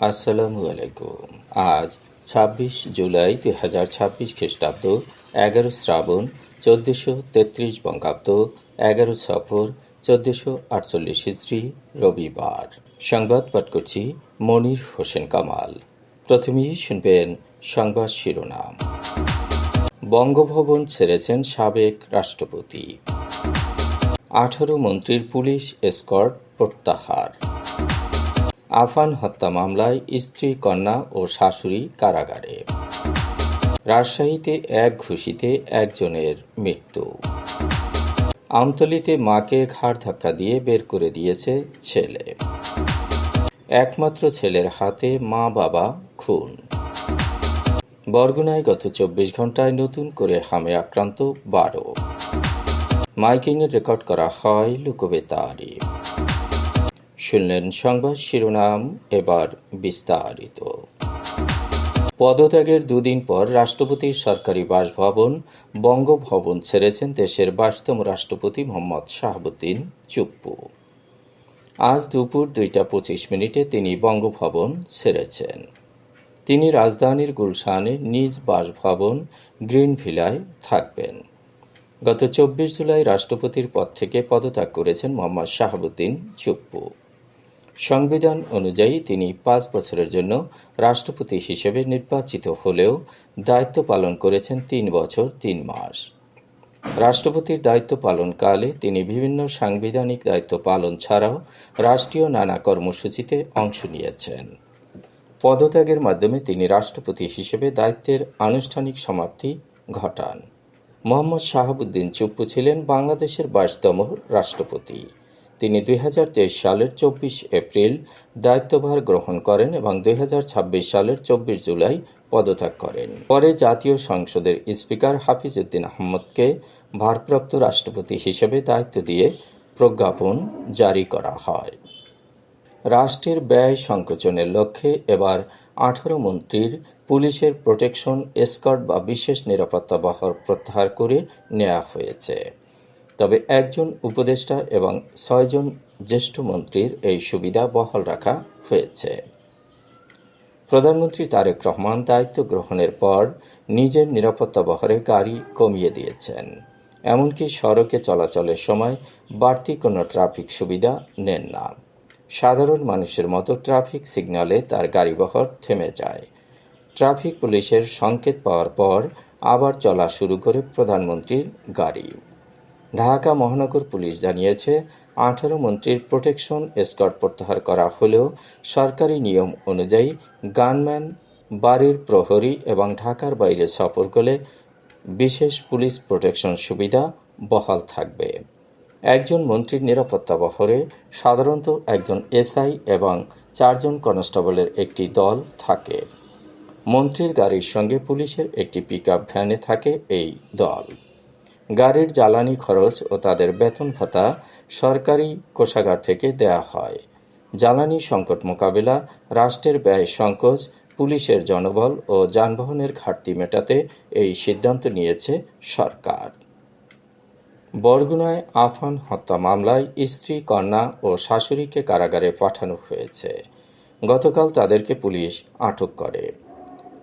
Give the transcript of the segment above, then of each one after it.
আসসালামু আলাইকুম। আজ ২৬ জুলাই ২০২৬ খ্রিস্টাব্দ, ১১ শ্রাবণ ১৪৩৩ বঙ্গাব্দ, ১১ সফর ১৪৪৮ হিজরি, রবিবার। সংবাদ পাঠ করছি মনির হোসেন কামাল। প্রথমেই শুনবেন সংবাদ শিরোনাম। বঙ্গভবন ছেড়েছেন সাবেক রাষ্ট্রপতি। ১৮ মন্ত্রীর পুলিশ এসকর্ট প্রত্যাহার। আফান হত্যা মামলায় স্ত্রী, কন্যা ও শাশুড়ি কারাগারে। রাজশাহীতে এক ঘুষিতে একজনের মৃত্যু। আমতলীতে মাকে ঘাড় ধাক্কা দিয়ে বের করে দিয়েছে ছেলে। একমাত্র ছেলের হাতে মা বাবা খুন। বরগুনায় গত ২৪ ঘন্টায় নতুন করে হামে আক্রান্ত ১২। মাইকিংয়ে রেকর্ড করা হয় লোকবেতারে। শুনলেন সংবাদ শিরোনাম, এবার বিস্তারিত। পদত্যাগের দুদিন পর রাষ্ট্রপতির সরকারি বাসভবন বঙ্গভবন ছেড়েছেন দেশের ২২তম রাষ্ট্রপতি মোহাম্মদ শাহাবুদ্দিন চুপ্পু। আজ দুপুর ২টা ২৫ মিনিটে তিনি বঙ্গভবন ছেড়েছেন। তিনি রাজধানীর গুলশানে নিজ বাসভবন গ্রিন ভিলায় থাকবেন। গত ২৪ জুলাই রাষ্ট্রপতির পদ থেকে পদত্যাগ করেছেন মোহাম্মদ শাহাবুদ্দিন চুপ্পু। সংবিধান অনুযায়ী তিনি ৫ বছরের জন্য রাষ্ট্রপতি হিসেবে নির্বাচিত হলেও দায়িত্ব পালন করেছেন ৩ বছর ৩ মাস। রাষ্ট্রপতির দায়িত্ব পালনকালে তিনি বিভিন্ন সাংবিধানিক দায়িত্ব পালন ছাড়াও রাষ্ট্রীয় নানা কর্মসূচিতে অংশ নিয়েছেন। পদত্যাগের মাধ্যমে তিনি রাষ্ট্রপতি হিসেবে দায়িত্বের আনুষ্ঠানিক সমাপ্তি ঘটান। মোহাম্মদ শাহাবুদ্দিন চুপ্পু ছিলেন বাংলাদেশের ২২তম রাষ্ট্রপতি। তিনি ২০২৩ সালের ২৪ এপ্রিল দায়িত্বভার গ্রহণ করেন এবং ২০২৬ সালের ২৪ জুলাই পদত্যাগ করেন। পরে জাতীয় সংসদের স্পিকার হাফিজ উদ্দিন আহমদকে ভারপ্রাপ্ত রাষ্ট্রপতি হিসেবে দায়িত্ব দিয়ে প্রজ্ঞাপন জারি করা হয়। রাষ্ট্রের ব্যয় সংকোচনের লক্ষ্যে এবার ১৮ মন্ত্রীর পুলিশের প্রোটেকশন এসকর্ট বা বিশেষ নিরাপত্তা বহর প্রত্যাহার করে নেওয়া হয়েছে। তবে একজন উপদেষ্টা এবং ৬ জন জ্যেষ্ঠ মন্ত্রীর এই সুবিধা বহাল রাখা হয়েছে। প্রধানমন্ত্রী তারেক রহমান দায়িত্ব গ্রহণের পর নিজের নিরাপত্তা বহরে গাড়ি কমিয়ে দিয়েছেন। এমনকি সড়কে চলাচলের সময় বাড়তি কোনো ট্রাফিক সুবিধা নেন না। সাধারণ মানুষের মতো ট্রাফিক সিগন্যালে তার গাড়িবহর থেমে যায়। ট্রাফিক পুলিশের সংকেত পাওয়ার পর আবার চলা শুরু করে প্রধানমন্ত্রীর গাড়ি। ঢাকা মহানগর পুলিশ জানিয়েছে, ১৮ মন্ত্রীর প্রোটেকশন এসকর্ট প্রত্যাহার করা হলেও সরকারি নিয়ম অনুযায়ী গানম্যান, বাড়ির প্রহরী এবং ঢাকার বাইরে সফর করলে বিশেষ পুলিশ প্রোটেকশন সুবিধা বহাল থাকবে। একজন মন্ত্রীর নিরাপত্তা বহরে সাধারণত একজন এসআই এবং ৪ জন কনস্টেবলের একটি দল থাকে। মন্ত্রীর গাড়ির সঙ্গে পুলিশের একটি পিকআপ ভ্যানে থাকে এই দল। গাড়ির জ্বালানি খরচ ও তাদের বেতন ভাতা সরকারি কোষাগার থেকে দেয়া হয়। জ্বালানি সংকট মোকাবেলা, রাষ্ট্রের ব্যয় সংকোচ, পুলিশের জনবল ও যানবাহনের ঘাটতি মেটাতে এই সিদ্ধান্ত নিয়েছে সরকার। বরগুনায় আফান হত্যা মামলায় স্ত্রী, কন্যা ও শাশুড়িকে কারাগারে পাঠানো হয়েছে। গতকাল তাদেরকে পুলিশ আটক করে।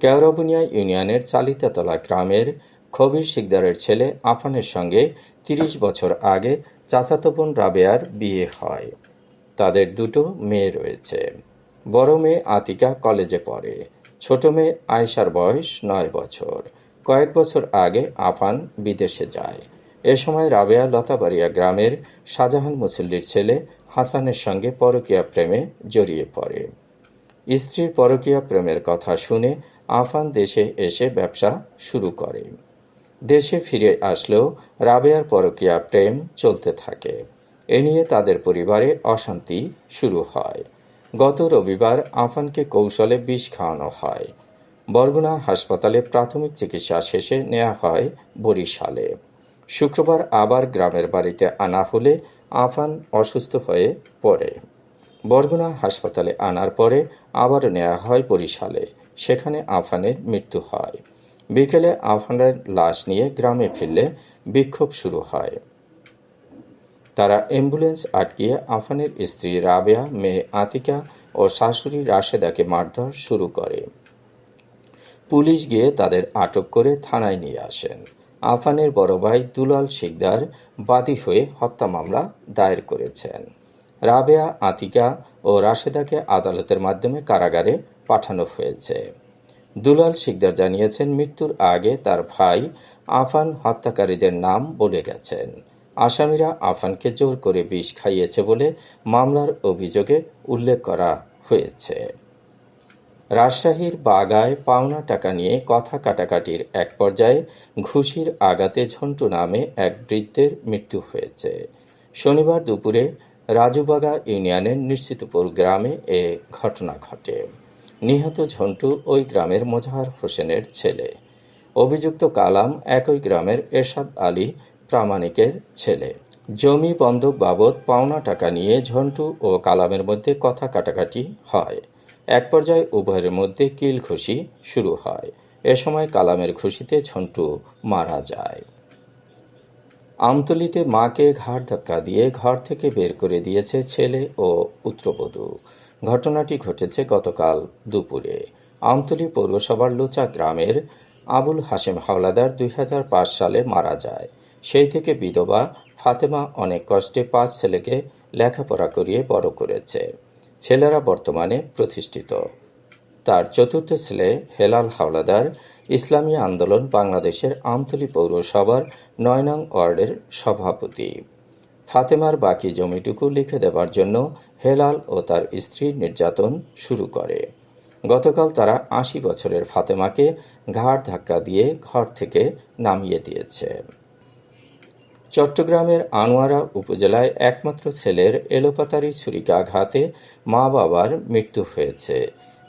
কেওড়াবুনিয়া ইউনিয়নের চালিতাতলা গ্রামের খবির শিকদারের ছেলে আফানের সঙ্গে ৩০ বছর আগে চাচাতো বোন রাবেয়ার বিয়ে হয়। তাদের ২টো মেয়ে রয়েছে। বড় মেয়ে আতিকা কলেজে পড়ে। ছোট মেয়ে আয়েশার বয়স ৯ বছর। কয়েক বছর আগে আফান বিদেশে যায়। এ সময় রাবেয়া লতাবাড়িয়া গ্রামের শাহজাহান মুসল্লির ছেলে হাসানের সঙ্গে পরকীয়া প্রেমে জড়িয়ে পড়ে। স্ত্রীর পরকীয়া প্রেমের কথা শুনে আফান দেশে এসে ব্যবসা শুরু করে। দেশে ফিরে আসলেও রাবেয়ার পরকীয়া প্রেম চলতে থাকে। এ নিয়ে তাদের পরিবারে অশান্তি শুরু হয়। গত রবিবার আফানকে কৌশলে বিষ খাওয়ানো হয়। বরগুনা হাসপাতালে প্রাথমিক চিকিৎসা শেষে নেওয়া হয় বরিশালে। শুক্রবার আবার গ্রামের বাড়িতে আনা হলে আফান অসুস্থ হয়ে পড়ে। বরগুনা হাসপাতালে আনার পরে আবার নেওয়া হয় বরিশালে। সেখানে আফানের মৃত্যু হয়। বিকেলে আফানের লাশ নিয়ে গ্রামে ফিরলে বিক্ষোভ শুরু হয়। তারা অ্যাম্বুলেন্স আটকিয়ে আফানের স্ত্রী রাবেয়া, মেয়ে আতিকা ও শাশুড়ি রাশেদাকে মারধর শুরু করে। পুলিশ গিয়ে তাদের আটক করে থানায় নিয়ে আসেন। আফানের বড় ভাই দুলাল শিকদার বাদী হয়ে হত্যা মামলা দায়ের করেছেন। রাবেয়া, আতিকা ও রাশেদাকে আদালতের মাধ্যমে কারাগারে পাঠানো হয়েছে। দুলাল শিকদার জানিয়েছেন, মৃত্যুর আগে তার ভাই আফান হত্যাকারীদের নাম বলে গেছেন। আসামিরা আফানকে জোর করে বিষ খাইয়েছে বলে মামলার অভিযোগে উল্লেখ করা হয়েছে। রাজশাহীর বাগায় পাওনা টাকা নিয়ে কথা কাটাকাটির এক পর্যায়ে ঘুষির আঘাতে ঝন্টু নামে এক বৃদ্ধের মৃত্যু হয়েছে। শনিবার দুপুরে রাজুবাগা ইউনিয়নের নিশ্চিতপুর গ্রামে এ ঘটনা ঘটে। নিহত ঝন্টু ওই গ্রামের মোজাহার হোসেনের ছেলে। অভিযুক্ত কালাম একই গ্রামের এরশাদ আলী প্রামাণিকের ছেলে। জমি বন্ধক বাবদ পাওনা টাকা নিয়ে ঝন্টু ও কালামের মধ্যে কথা কাটাকাটি হয়। এক পর্যায়ে উভয়ের মধ্যে কিল ঘুষি শুরু হয়। এ সময় কালামের ঘুষিতে ঝন্টু মারা যায়। আমতলীতে মাকে ঘাড় ধাক্কা দিয়ে ঘর থেকে বের করে দিয়েছে ছেলে ও পুত্রবধূ। ঘটনাটি ঘটেছে গতকাল দুপুরে। আমতলী পৌরসভার লোচা গ্রামের আবুল হাশেম হাওলাদার 2005 সালে মারা যায়। সেই থেকে বিধবা ফাতেমা অনেক কষ্টে 5 ছেলেকে লেখাপড়া করিয়ে বড় করেছে। ছেলেরা বর্তমানে প্রতিষ্ঠিত। তার চতুর্থ ছেলে হেলাল হাওলাদার ইসলামী আন্দোলন বাংলাদেশের আমতলী পৌরসভার 9 নং ওয়ার্ডের সভাপতি। ফাতেমার বাকি জমিটুকু লিখে দেবার জন্য হেলাল ও তার স্ত্রী নির্যাতন শুরু করে। গতকাল তারা 80 বছরের ফাতেমাকে ঘাড় ধাক্কা দিয়ে ঘর থেকে নামিয়ে দিয়েছে। চট্টগ্রামের আনোয়ারা উপজেলায় একমাত্র ছেলের এলোপাতাড়ি ছুরিকাঘাতে মা বাবার মৃত্যু হয়েছে।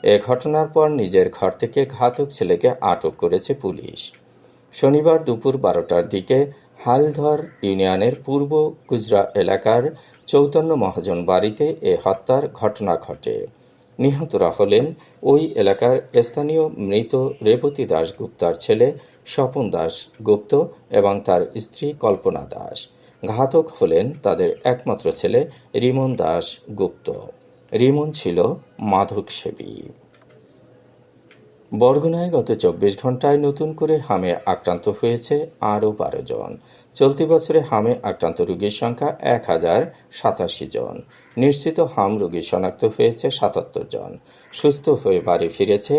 এ ঘটনার পর নিজের ঘর থেকে ঘাতক ছেলেকে আটক করেছে পুলিশ। শনিবার দুপুর 12টার দিকে হালধর ইউনিয়নের পূর্ব গুজরা এলাকার চৈতন্য মহাজন বাড়িতে এ হত্যার ঘটনা ঘটে। নিহতরা হলেন ওই এলাকার স্থানীয় মৃত রেবতী দাস গুপ্তার ছেলে স্বপন দাস গুপ্ত এবং তার স্ত্রী কল্পনা দাস। ঘাতক হলেন তাদের একমাত্র ছেলে রিমন দাস গুপ্ত। রিমন ছিল মাদকসেবী। বরগুনায় গত 24 ঘণ্টায় নতুন করে হামে আক্রান্ত হয়েছে আরও 12 জন। চলতি বছরে হামে আক্রান্ত রোগীর সংখ্যা 1087 জন। নিশ্চিত হাম রোগী শনাক্ত হয়েছে 77 জন। সুস্থ হয়ে বাড়ি ফিরেছে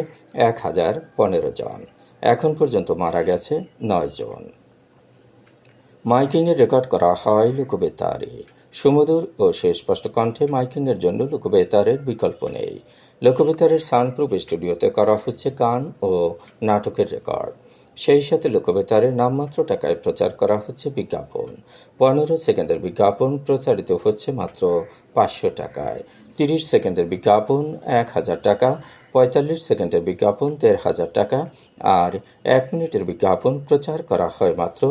1015 জন। এখন পর্যন্ত মারা গেছে 9 জন। মাইকিংয়ে রেকর্ড করা হয় লোকবেতারে। সুমধুর ও সুস্পষ্ট কণ্ঠে মাইকিংয়ের জন্য লোকবেতারের বিকল্প নেই। লোকবেতারের সাউন্ডপ্রুফ স্টুডিওতে করা হচ্ছে গান ও নাটকের রেকর্ড। সেই সাথে লোকবেতারের নামমাত্র টাকায় প্রচার করা হচ্ছে বিজ্ঞাপন। 15 সেকেন্ডের বিজ্ঞাপন প্রচারিত হচ্ছে মাত্র 500 টাকায়। 30 সেকেন্ডের বিজ্ঞাপন 1000 টাকা, 45 সেকেন্ডের বিজ্ঞাপন 1500 টাকা আর 1 মিনিটের বিজ্ঞাপন প্রচার করা হয় মাত্র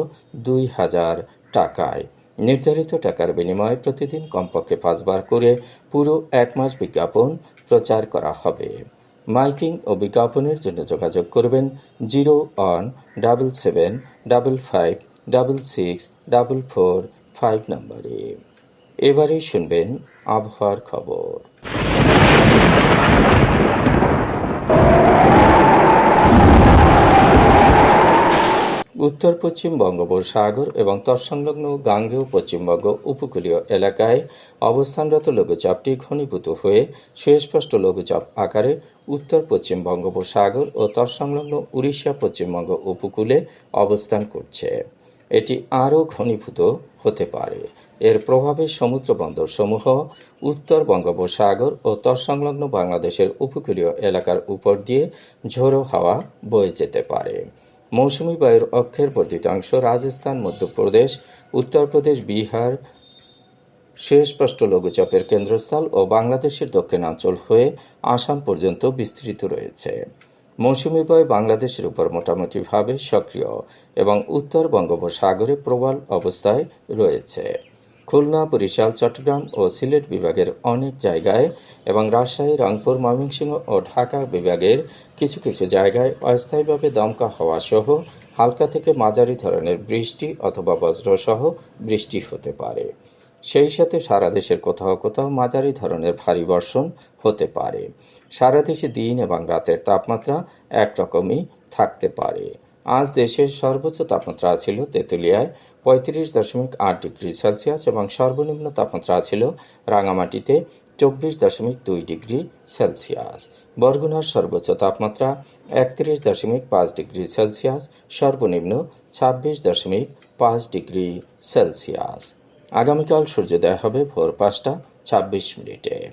2000 টাকায়। নির্ধারিত টাকার বিনিময়ে প্রতিদিন কমপক্ষে 5 বার করে পুরো 1 মাস বিজ্ঞাপন প্রচার করা হবে। মাইকিং ও বিজ্ঞাপনের জন্য যোগাযোগ করবেন 01-7755-6644 নম্বরে। এবারে শুনবেন আবহাওয়ার খবর। উত্তর পশ্চিম বঙ্গোপসাগর এবং তৎসংলগ্ন গাঙ্গেয় পশ্চিমবঙ্গ উপকূলীয় এলাকায় অবস্থানরত লঘুচাপটি ঘনীভূত হয়ে সুস্পষ্ট লঘুচাপ আকারে উত্তর পশ্চিম বঙ্গোপসাগর ও তৎসংলগ্ন উড়িষ্যা পশ্চিমবঙ্গ উপকূলে অবস্থান করছে। এটি আরও ঘনীভূত হতে পারে। এর প্রভাবে সমুদ্র বন্দরসমূহ উত্তর বঙ্গোপসাগর ও তৎসংলগ্ন বাংলাদেশের উপকূলীয় এলাকার উপর দিয়ে ঝোড়ো হাওয়া বয়ে যেতে পারে। মৌসুমী বায়ুর অক্ষের বর্ধিতাংশ রাজস্থান, মধ্যপ্রদেশ, উত্তরপ্রদেশ, বিহার সুস্পষ্ট লঘুচাপের কেন্দ্রস্থল ও বাংলাদেশের দক্ষিণাঞ্চল হয়ে আসাম পর্যন্ত বিস্তৃত রয়েছে। মৌসুমী বায়ু বাংলাদেশের উপর মোটামুটিভাবে সক্রিয় এবং উত্তর বঙ্গোপসাগরে প্রবল অবস্থায় রয়েছে। খুলনা, বরিশাল, চট্টগ্রাম ও সিলেট বিভাগের অনেক জায়গায় এবং রাজশাহী, রংপুর, ময়মনসিংহ ও ঢাকা বিভাগের কিছু কিছু জায়গায় অস্থায়ীভাবে দমকা হাওয়া সহ হালকা থেকে মাঝারি ধরনের বৃষ্টি অথবা বজ্রসহ বৃষ্টি হতে পারে। সেই সাথে সারা দেশের কোথাও কোথাও মাঝারি ধরনের ভারী বর্ষণ হতে পারে। সারা দেশে দিন এবং রাতের তাপমাত্রা একরকমই থাকতে পারে। আজ দেশের সর্বোচ্চ তাপমাত্রা ছিল তেঁতুলিয়ায় 35.8 ডিগ্রি সেলসিয়াস এবং সর্বনিম্ন তাপমাত্রা ছিল রাঙামাটিতে 24.2 ডিগ্রি সেলসিয়াস। বরগুনার সর্বোচ্চ তাপমাত্রা 31.5 ডিগ্রি সেলসিয়াস, সর্বনিম্ন 26.5 ডিগ্রি সেলসিয়াস। আগামীকাল সূর্যোদয় হবে ভোর 5:26।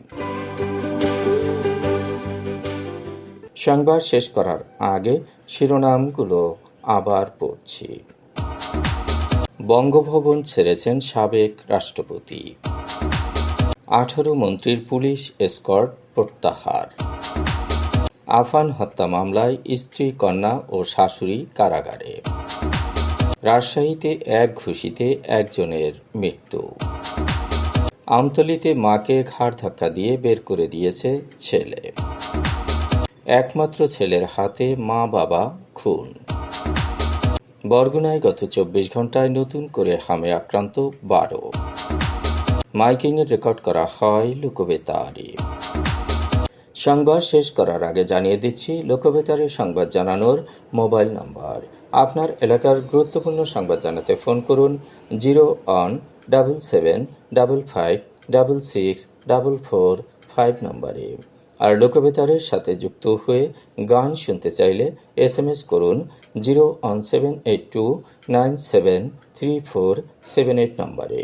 সংবাদ শেষ করার আগে শিরোনামগুলো আবার পড়ছি। বঙ্গভবন ছেড়েছেন সাবেক রাষ্ট্রপতি। 18 মন্ত্রীর পুলিশ এসকর্ট প্রত্যাহার। আফান হত্যা মামলায় স্ত্রী, কন্যা ও শাশুড়ি কারাগারে। রাজশাহীতে এক ঘুষিতে একজনের মৃত্যু। আমতলীতে মাকে ঘাড় ধাক্কা দিয়ে বের করে দিয়েছে ছেলে। একমাত্র ছেলের হাতে মা বাবা খুন। বরগুনায় গত 24 ঘন্টায় নতুন করে হামে আক্রান্ত 12। মাইকিংয়ে রেকর্ড করা হয় লোকবেতারে। সংবাদ শেষ করার আগে জানিয়ে দিচ্ছি লোকবেতারে সংবাদ জানানোর মোবাইল নম্বর। আপনার এলাকার গুরুত্বপূর্ণ সংবাদ জানাতে ফোন করুন 0-17755664445 নম্বরে। আর লোকবেতারের সাথে যুক্ত হয়ে গান শুনতে চাইলে SMS করুন 01782973478 নম্বরে।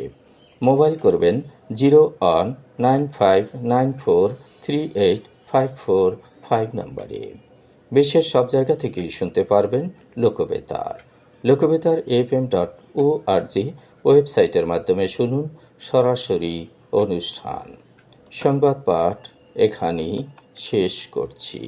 মোবাইল করবেন 0-95943854 নম্বরে। বিশ্বের সব জায়গা থেকেই শুনতে পারবেন লোকবেতার। লোকবেতার FM.org ওয়েবসাইটের মাধ্যমে শুনুন সরাসরি অনুষ্ঠান। সংবাদ পাঠ এখানেই শেষ করছি।